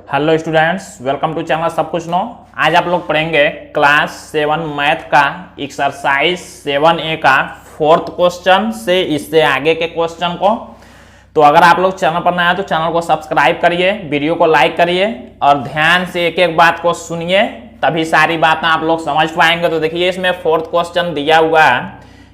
Hello students, welcome to channel सब कुछ no. आज आप लोग पढ़ेंगे क्लास 7 मैथ का एक्सरसाइज 7A का फोर्थ क्वेश्चन से इससे आगे के क्वेश्चन को। तो अगर आप लोग चैनल पर नए हैं तो चैनल को सब्सक्राइब करिए, वीडियो को लाइक करिए और ध्यान से एक एक बात को सुनिए, तभी सारी बातें आप लोग समझ पाएंगे। तो देखिए इसमें फोर्थ क्वेश्चन दिया हुआ है,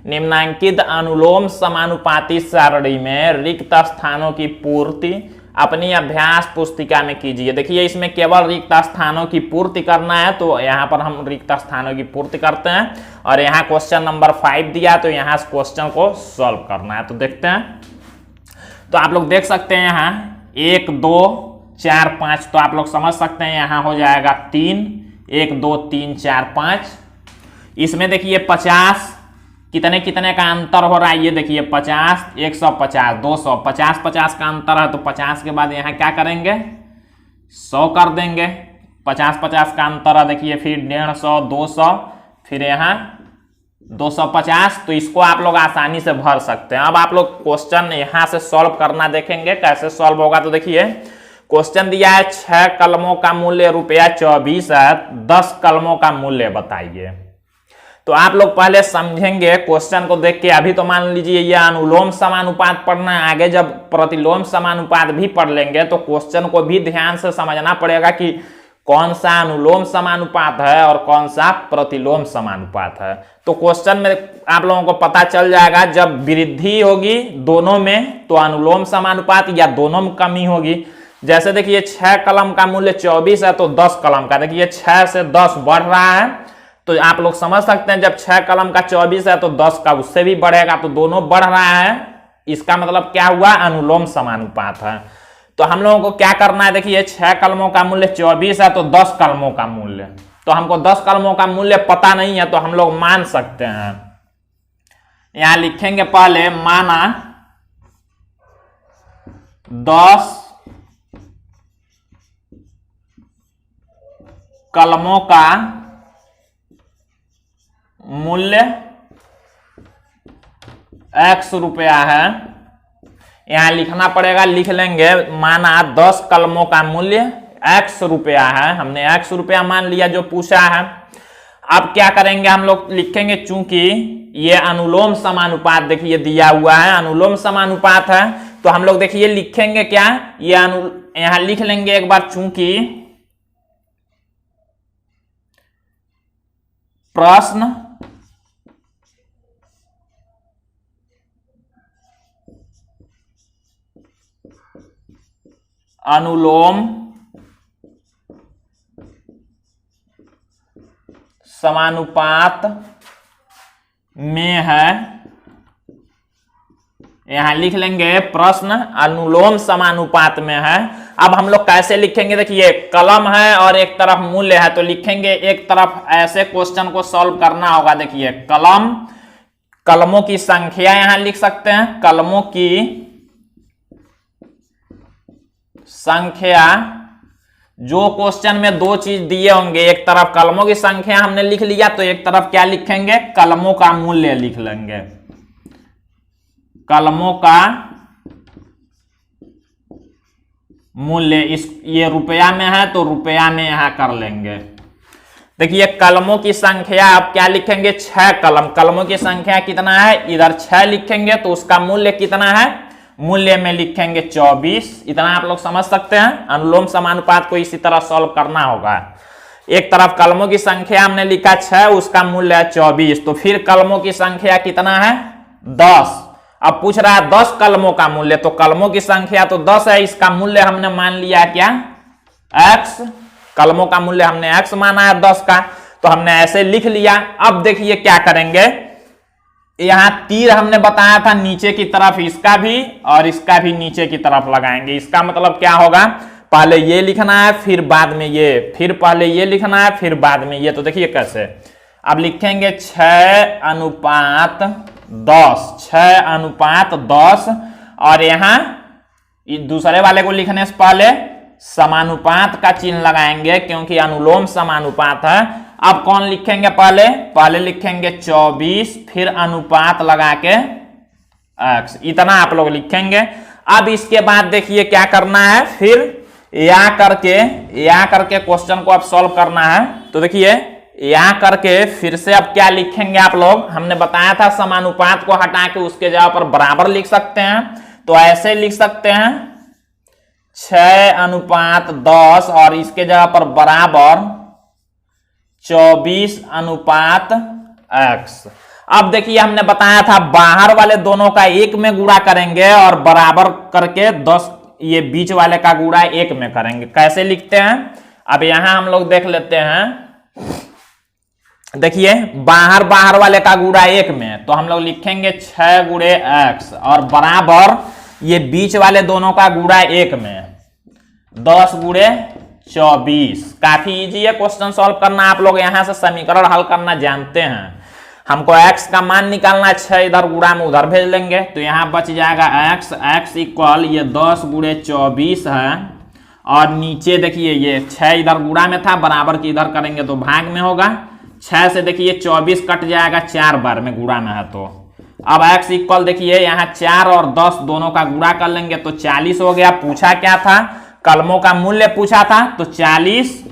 निम्नांकित अनुलोम समानुपाती सारणी में रिक्त स्थानों की पूर्ति अपनी अभ्यास पुस्तिका में कीजिए। देखिए इसमें केवल रिक्त स्थानों की पूर्ति करना है, तो यहाँ पर हम रिक्त स्थानों की पूर्ति करते हैं और यहाँ क्वेश्चन नंबर 5 दिया, तो यहाँ क्वेश्चन को सॉल्व करना है। तो देखते हैं। तो आप लोग देख सकते हैं यहाँ 1 2 4 5, तो आप लोग समझ सकते हैं यहाँ हो जाएगा 3, 1 2 3 4 5। इसमें देखिए 50 कितने कितने का अंतर हो रहा है, ये देखिए 50 150 200, 50 50 का अंतर है, तो 50 के बाद यहाँ क्या करेंगे 100 कर देंगे। 50 50 का अंतर है, देखिए फिर 150 200, फिर यहाँ 250। तो इसको आप लोग आसानी से भर सकते हैं। अब आप लोग क्वेश्चन यहाँ से सॉल्व करना देखेंगे कैसे सॉल्व होगा। तो देखिए क्वेश्चन दिया है 6 कलमों का मूल्य ₹24 है, 10 कलमों का मूल्य बताइए। तो आप लोग पहले समझेंगे क्वेश्चन को देख के। अभी तो मान लीजिए ये अनुलोम समानुपात पढ़ना है, आगे जब प्रतिलोम समानुपात भी पढ़ लेंगे तो क्वेश्चन को भी ध्यान से समझना पड़ेगा कि कौन सा अनुलोम समानुपात है और कौन सा प्रतिलोम समानुपात है। तो क्वेश्चन में आप लोगों को पता चल जाएगा, जब वृद्धि होगी दोनों में तो अनुलोम समानुपात या दोनों में कमी होगी। जैसे देखिए 6 कलम का मूल्य 24 है, तो 10 कलम का, देखिए 6 से 10 बढ़ रहा है, तो आप लोग समझ सकते हैं जब 6 कलम का 24 है तो 10 का उससे भी बढ़ेगा, तो दोनों बढ़ रहा है। इसका मतलब क्या हुआ, अनुलोम समानुपात है। तो हम लोगों को क्या करना है, देखिए 6 कलमों का मूल्य 24 है, तो 10 कलमों का मूल्य, तो हमको 10 कलमों का मूल्य पता नहीं है, तो हम लोग मान सकते हैं। यहां लिखेंगे पहले, माना 10 कलमों का मूल्य X रुपया है। यहां लिखना पड़ेगा, लिख लेंगे माना 10 कलमों का मूल्य X रुपया है। हमने X रुपया मान लिया जो पूछा है। अब क्या करेंगे, हम लोग लिखेंगे, चूंकि ये अनुलोम समानुपात देखिए दिया हुआ है, अनुलोम समानुपात है, तो हम लोग देखिए लिखेंगे क्या, ये यहां लिख लेंगे एक बार, चूंकि प्रश्न अनुलोम समानुपात में है। यहां लिख लेंगे प्रश्न अनुलोम समानुपात में है। अब हम लोग कैसे लिखेंगे, देखिए कलम है और एक तरफ मूल्य है, तो लिखेंगे एक तरफ ऐसे क्वेश्चन को सॉल्व करना होगा। देखिए कलमों की संख्या यहां लिख सकते हैं, कलमों की संख्या, जो क्वेश्चन में दो चीज दिए होंगे, एक तरफ कलमों की संख्या हमने लिख लिया, तो एक तरफ क्या लिखेंगे, कलमों का मूल्य लिख लेंगे। कलमों का मूल्य ये रुपया में है, तो रुपया में यहां कर लेंगे। देखिए कलमों की संख्या आप क्या लिखेंगे, 6 कलम, कलमों की संख्या कितना है, इधर 6 लिखेंगे, तो उसका मूल्य कितना है, मूल्य में लिखेंगे 24। इतना आप लोग समझ सकते हैं। अनुलोम समानुपात को इसी तरह सॉल्व करना होगा। एक तरफ कलमों की संख्या हमने लिखा 6, उसका मूल्य है 24, तो फिर कलमों की संख्या कितना है, 10। अब पूछ रहा है 10 कलमों का मूल्य, तो कलमों की संख्या तो 10 है, इसका मूल्य हमने मान लिया क्या, X। कलमों का मूल्य हमने X माना है 10 का, तो हमने ऐसे लिख लिया। अब देखिए क्या करेंगे, यहां तीर हमने बताया था नीचे की तरफ, इसका भी और इसका भी नीचे की तरफ लगाएंगे। इसका मतलब क्या होगा, पहले ये लिखना है फिर बाद में ये, फिर पहले ये लिखना है फिर बाद में ये। तो देखिए कैसे, अब लिखेंगे 6:10, 6:10, और यहां दूसरे वाले को लिखने से पहले समानुपात का चिन्ह लगाएंगे, क्योंकि अनुलोम समानुपात है। अब कौन लिखेंगे, पहले लिखेंगे 24, फिर अनुपात लगा के x, इतना आप लोग लिखेंगे। अब इसके बाद देखिए क्या करना है, फिर या करके क्वेश्चन को अब सॉल्व करना है। तो देखिए या करके फिर से अब क्या लिखेंगे आप लोग, हमने बताया था समानुपात को हटा के उसके जगह पर बराबर लिख सकते हैं। तो ऐसे लिख सकते हैं 6:10 और इसके जगह पर बराबर 24:x। अब देखिए हमने बताया था बाहर वाले दोनों का 1 में गुणा करेंगे और बराबर करके 10 ये बीच वाले का गुणा 1 में करेंगे। कैसे लिखते हैं अब यहां हम लोग देख लेते हैं। देखिए बाहर वाले का गुणा 1 में, तो हम लोग लिखेंगे 6x और बराबर ये बीच वाले दोनों का गुणा 1 में 10×24। काफी इजी है क्वेश्चन सॉल्व करना। आप लोग यहां से समीकरण हल करना जानते हैं। हमको x का मान निकालना, 6 इधर गुणा में उधर भेज लेंगे तो यहां बच जाएगा x इक्वल ये 10×24 है और नीचे देखिए ये 6 इधर गुणा में था, बराबर की इधर करेंगे तो भाग में होगा। 6 से देखिए 24 कट जाएगा 4 बार में गुणा में है। तो अब x इक्वल देखिए यहाँ 4 और 10 दोनों का गुणा कर लेंगे तो 40 हो गया। पूछा क्या था, कलमों का मूल्य पूछा था, तो 40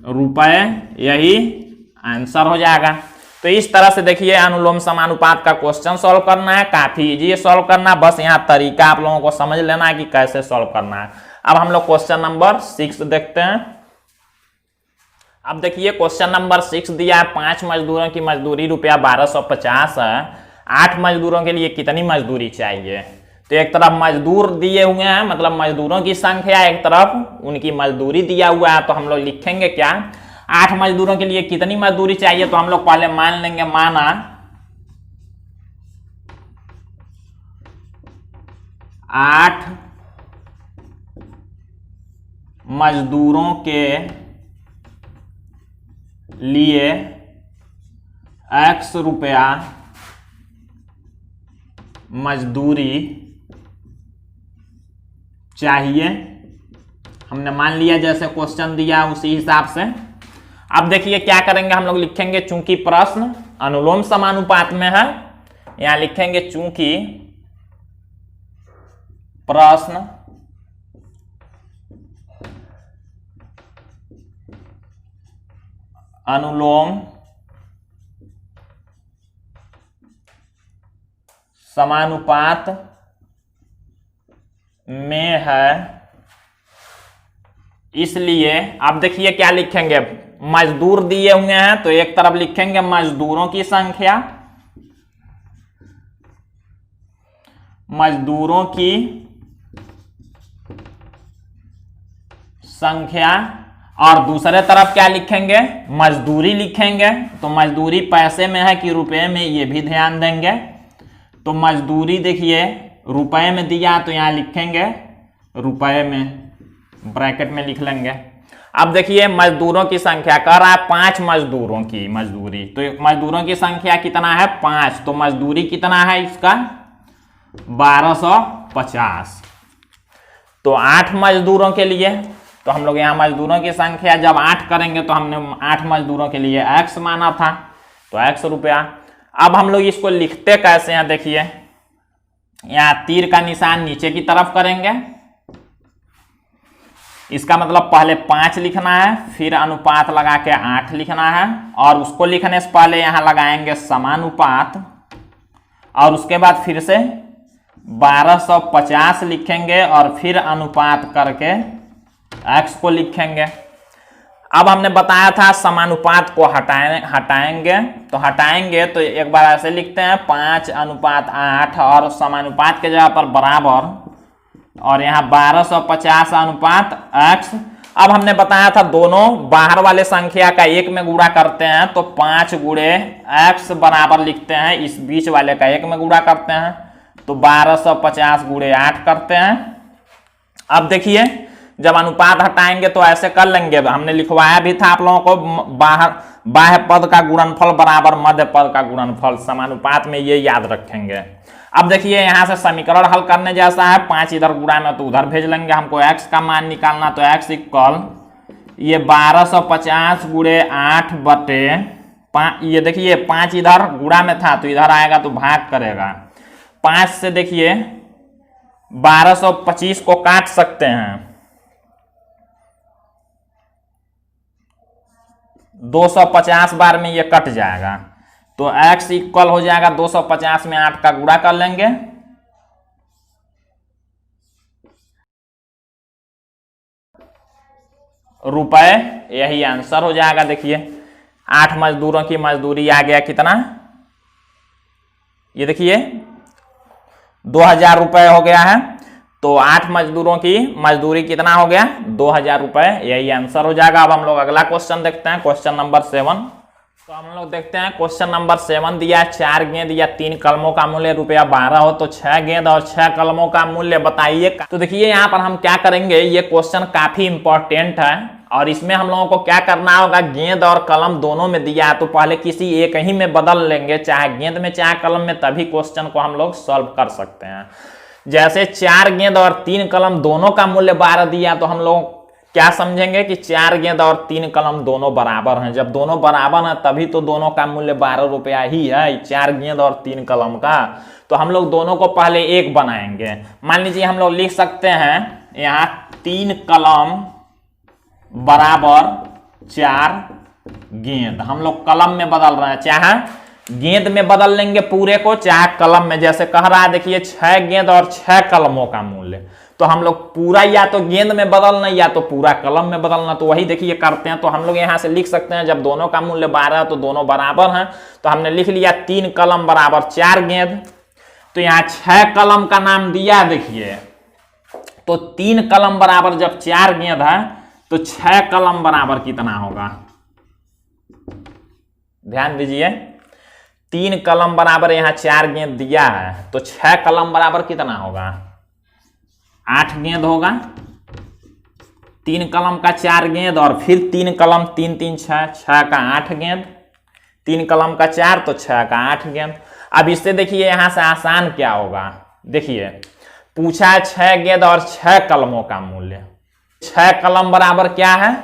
रुपए यही आंसर हो जाएगा। तो इस तरह से देखिए अनुलोम समानुपात का क्वेश्चन सॉल्व करना है। काफी इजी है सॉल्व करना, बस यहाँ तरीका आप लोगों को समझ लेना है कि कैसे सॉल्व करना है। अब हम लोग क्वेश्चन नंबर 6 देखते हैं। अब देखिए क्वेश्चन नंबर 6 दिया है 5 मजदूरों की मजदूरी रुपया 1250 है। 8 मजदूरों के लिए कितनी मजदूरी चाहिए। तो एक तरफ मजदूर दिए हुए हैं, मतलब मजदूरों की संख्या, एक तरफ उनकी मजदूरी दिया हुआ है। तो हम लोग लिखेंगे क्या, 8 मजदूरों के लिए कितनी मजदूरी चाहिए। तो हम लोग पहले मान लेंगे, माना 8 मजदूरों के लिए x रुपया मजदूरी चाहिए। हमने मान लिया जैसे क्वेश्चन दिया उसी हिसाब से। अब देखिए क्या करेंगे, हम लोग लिखेंगे चूंकि प्रश्न अनुलोम समानुपात में है, यहां लिखेंगे चूंकि प्रश्न अनुलोम समानुपात में है, इसलिए अब देखिए क्या लिखेंगे, मजदूर दिए हुए हैं तो एक तरफ लिखेंगे मजदूरों की संख्या, मजदूरों की संख्या, और दूसरे तरफ क्या लिखेंगे, मजदूरी लिखेंगे। तो मजदूरी पैसे में है कि रुपए में, ये भी ध्यान देंगे। तो मजदूरी देखिए रुपए में दिया तो यहां लिखेंगे रुपए में, ब्रैकेट में लिख लेंगे। अब देखिए मजदूरों की संख्या कह रहा है 5 मजदूरों की मजदूरी, तो मजदूरों की संख्या कितना है 5, तो मजदूरी कितना है इसका 1250। तो 8 मजदूरों के लिए, तो हम लोग यहाँ मजदूरों की संख्या जब 8 करेंगे तो हमने 8 मजदूरों के लिए x माना था, तो x रुपया। अब हम लोग इसको लिखते कैसे हैं, देखिए यहाँ तीर का निशान नीचे की तरफ करेंगे, इसका मतलब पहले 5 लिखना है, फिर अनुपात लगा के 8 लिखना है, और उसको लिखने से पहले यहां लगाएंगे समानुपात, और उसके बाद फिर से 1250 लिखेंगे और फिर अनुपात करके x को लिखेंगे। अब हमने बताया था समानुपात को हटाएंगे, तो हटाएंगे तो एक बार ऐसे लिखते हैं 5:8 और समानुपात के जगह पर बराबर, और यहाँ 1250 अनुपात x। अब हमने बताया था दोनों बाहर वाले संख्या का 1 में गुणा करते हैं, तो 5 गुणे x बराबर लिखते हैं, इस बीच वाले का 1 में गुणा करते हैं, तो 1250 गुणे 8 करते हैं। अब देखिए जब अनुपात हटाएंगे तो ऐसे कर लेंगे, हमने लिखवाया भी था आप लोगों को, बाह्य पद का गुणनफल बराबर मध्य पद का गुणनफल, समानुपात में ये याद रखेंगे। अब देखिए यहां से समीकरण हल करने जैसा है, 5 इधर गुणा में तो उधर भेज लेंगे, हमको x का मान निकालना, तो x इक्वल ये 1250 गुणे 8 बटे 5, ये देखिए 5 इधर गुणा में था तो इधर आएगा तो भाग करेगा, 5 से देखिए 1225 को काट सकते हैं, 250 बार में ये कट जाएगा, तो x इक्वल हो जाएगा 250 में 8 का गुणा कर लेंगे, रुपए, यही आंसर हो जाएगा। देखिए 8 मजदूरों की मजदूरी आ गया कितना, ये देखिए 2000 रुपए हो गया है, तो 8 मजदूरों की मजदूरी कितना हो गया, 2000 रुपए, यही आंसर हो जाएगा। अब हम लोग अगला क्वेश्चन देखते हैं, क्वेश्चन नंबर 7। तो हम लोग देखते हैं क्वेश्चन नंबर 7 दिया है 4 गेंद या 3 कलमों का मूल्य ₹12 हो तो 6 गेंद और 6 कलमों का मूल्य बताइए। तो देखिए यहाँ पर हम क्या करेंगे, ये क्वेश्चन काफी इंपॉर्टेंट है और इसमें हम लोगों को क्या करना होगा, गेंद और कलम दोनों में दिया है तो पहले किसी एक ही में बदल लेंगे, चाहे गेंद में चाहे कलम में, तभी क्वेश्चन को हम लोग सॉल्व कर सकते हैं। जैसे 4 गेंद और 3 कलम दोनों का मूल्य 12 दिया तो हम लोग क्या समझेंगे कि 4 गेंद और 3 कलम दोनों बराबर हैं। जब दोनों बराबर हैं तभी तो दोनों का मूल्य 12 रुपया ही है, 4 गेंद और 3 कलम का। तो हम लोग दोनों को पहले एक बनाएंगे। मान लीजिए हम लोग लिख सकते हैं यहाँ 3 कलम बराबर 4 गेंद। हम लोग कलम में बदल रहे हैं, चाहे गेंद में बदल लेंगे पूरे को, चाहे कलम में। जैसे कह रहा है देखिए 6 गेंद और 6 कलमों का मूल्य, तो हम लोग पूरा या तो गेंद में बदलना या तो पूरा कलम में बदलना, तो वही देखिए करते हैं। तो हम लोग यहाँ से लिख सकते हैं जब दोनों का मूल्य 12 तो दोनों बराबर हैं, तो हमने लिख लिया 3 कलम बराबर 4 गेंद। तो यहाँ 6 कलम का नाम दिया देखिए, तो 3 कलम बराबर जब 4 गेंद है तो 6 कलम बराबर कितना होगा, ध्यान दीजिए। 3 कलम बराबर यहाँ 4 गेंद दिया है तो 6 कलम बराबर कितना होगा, 8 गेंद होगा। 3 कलम का 4 गेंद और फिर 3 कलम, 3 3 6, 6 का 8 गेंद, 3 कलम का 4 तो 6 का 8 गेंद। अब इससे देखिए यहाँ से आसान क्या होगा, देखिए पूछा है 6 गेंद और 6 कलमों का मूल्य, 6 कलम बराबर क्या है,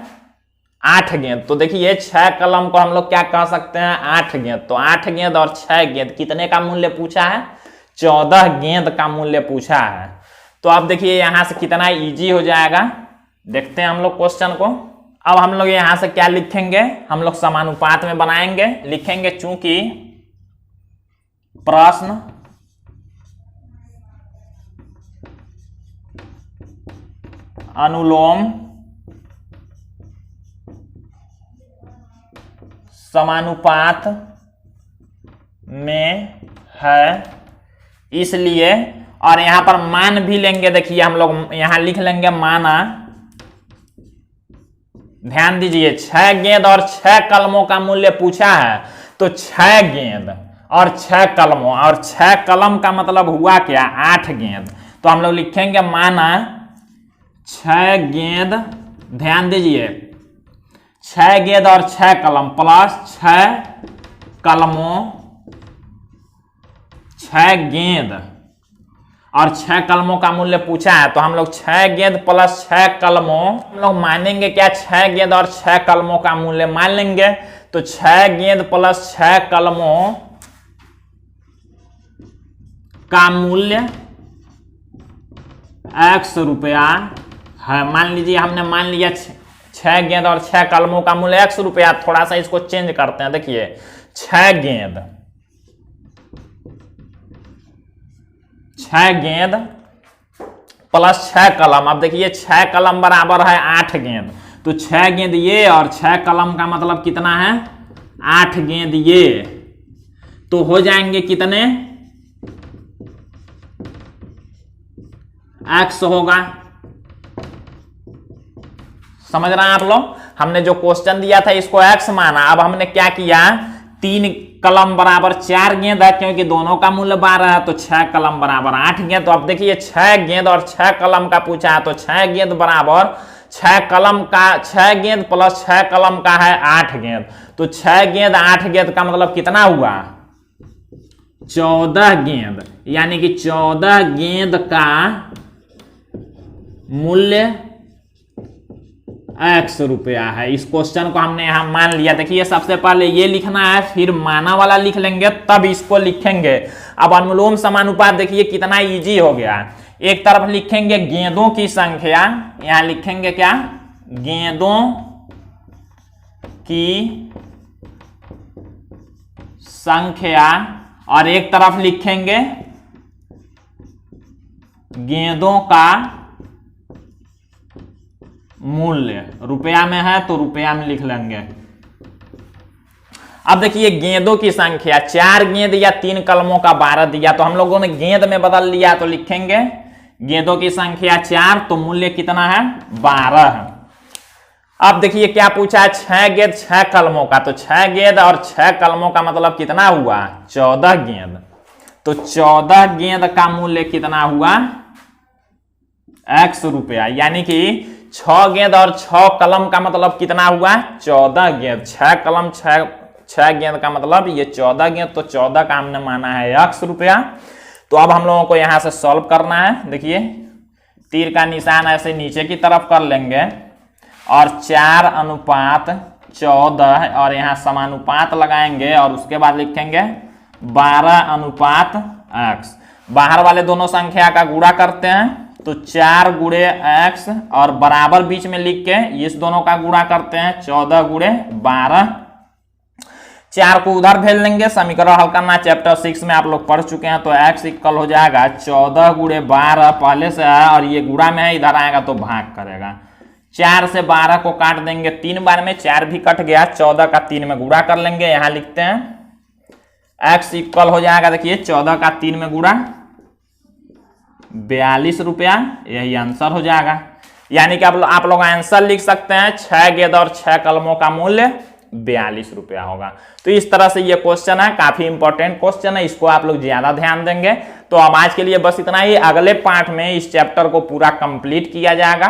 8 गेंद। तो देखिए 6 कलम को हम लोग क्या कह सकते हैं, 8 गेंद। तो 8 गेंद और 6 गेंद कितने का मूल्य पूछा है, 14 गेंद का मूल्य पूछा है। तो अब देखिए यहां से कितना इजी हो जाएगा, देखते हैं हम लोग क्वेश्चन को। अब हम लोग यहां से क्या लिखेंगे, हम लोग समानुपात में बनाएंगे, लिखेंगे चूंकि प्रश्न अनुलोम समानुपात में है, इसलिए, और यहां पर मान भी लेंगे। देखिए हम लोग यहां लिख लेंगे माना, ध्यान दीजिए 6 गेंद और 6 कलमों का मूल्य पूछा है, तो 6 गेंद और 6 कलमों, और 6 कलम का मतलब हुआ क्या, 8 गेंद। तो हम लोग लिखेंगे माना 6 गेंद, ध्यान दीजिए 6 गेंद और 6 कलम प्लस 6 कलमों, 6 गेंद और 6 कलमों का मूल्य पूछा है। तो हम लोग 6 गेंद प्लस 6 कलमों, हम लोग मानेंगे क्या, 6 गेंद और 6 कलमों का मूल्य मान लेंगे। तो 6 गेंद प्लस 6 कलमों का मूल्य x रुपया है। मान लीजिए हमने मान लिया 6 गेंद और 6 कलमों का मूल्य x रुपया। थोड़ा सा इसको चेंज करते हैं, देखिए 6 गेंद प्लस 6 कलम। अब देखिए 6 कलम बराबर है 8 गेंद, तो 6 गेंद ये और 6 कलम का मतलब कितना है, 8 गेंद ये, तो हो जाएंगे कितने, x होगा। समझ रहे हैं आप लोग, हमने जो क्वेश्चन दिया था इसको x माना। अब हमने क्या किया, 3 कलम बराबर 4 गेंद है, क्योंकि दोनों का मूल्य 12 है, तो 6 कलम बराबर 8 गेंद। तो अब देखिए 6 गेंद और 6 कलम का पूछा है, तो 6 गेंद बराबर 6 कलम का, 6 गेंद प्लस 6 कलम का है 8 गेंद। तो 6 गेंद 8 गेंद का मतलब कितना हुआ, 14 गेंद, यानी कि 14 गेंद का मूल्य x रुपया है। इस क्वेश्चन को हमने यहां मान लिया। देखिए सबसे पहले ये लिखना है, फिर माना वाला लिख लेंगे, तब इसको लिखेंगे। अब अनुलोम समानुपात देखिए कितना इजी हो गया। एक तरफ लिखेंगे गेंदों की संख्या, यहां लिखेंगे क्या, गेंदों की संख्या, और एक तरफ लिखेंगे गेंदों का मूल्य। रुपया में है तो रुपया में लिख लेंगे। अब देखिए गेंदों की संख्या, 4 गेंद या 3 कलमों का 12 दिया, तो हम लोगों ने गेंद में बदल लिया, तो लिखेंगे गेंदों की संख्या 4, तो मूल्य कितना है, 12 है। अब देखिए क्या पूछा है, 6 गेंद 6 कलमों का, तो 6 गेंद और 6 कलमों का मतलब कितना हुआ, 14 गेंद। तो 14 गेंद का मूल्य कितना हुआ, x रुपया, यानी कि 6 गेंद और 6 कलम का मतलब कितना हुआ, 14 गेंद। 6 कलम 6 गेंद का मतलब ये 14 गेंद, तो 14 का हमने माना है x रुपया। तो अब हम लोगों को यहां से सॉल्व करना है। देखिए तीर का निशान ऐसे नीचे की तरफ कर लेंगे और 4:14 और यहाँ समानुपात लगाएंगे और उसके बाद लिखेंगे 12:x। बाहर वाले दोनों संख्या का गुणा करते हैं, तो 4 गुणे x और बराबर बीच में लिख के इस दोनों का गुणा करते हैं, 14 गुणे 12। 4 को उधर भेज लेंगे, समीकरण हल करना चैप्टर 6 में आप लोग पढ़ चुके हैं। तो x इक्वल हो जाएगा 14 गुणे 12, पहले से है और ये गुणा में है, इधर आएगा तो भाग करेगा। 4 से 12 को काट देंगे 3 बार में, 4 भी कट गया, 14 का 3 में गुणा कर लेंगे। यहां लिखते हैं x इक्वल हो जाएगा, देखिए 14 का 3 में गुणा 42 रुपया, यही आंसर हो जाएगा। यानी कि आप लोग आंसर लिख सकते हैं 6 गेंद और 6 कलमों का मूल्य 42 रुपया होगा। तो इस तरह से ये क्वेश्चन है, काफी इंपॉर्टेंट क्वेश्चन है, इसको आप लोग ज्यादा ध्यान देंगे। तो अब आज के लिए बस इतना ही, अगले पार्ट में इस चैप्टर को पूरा कंप्लीट किया जाएगा।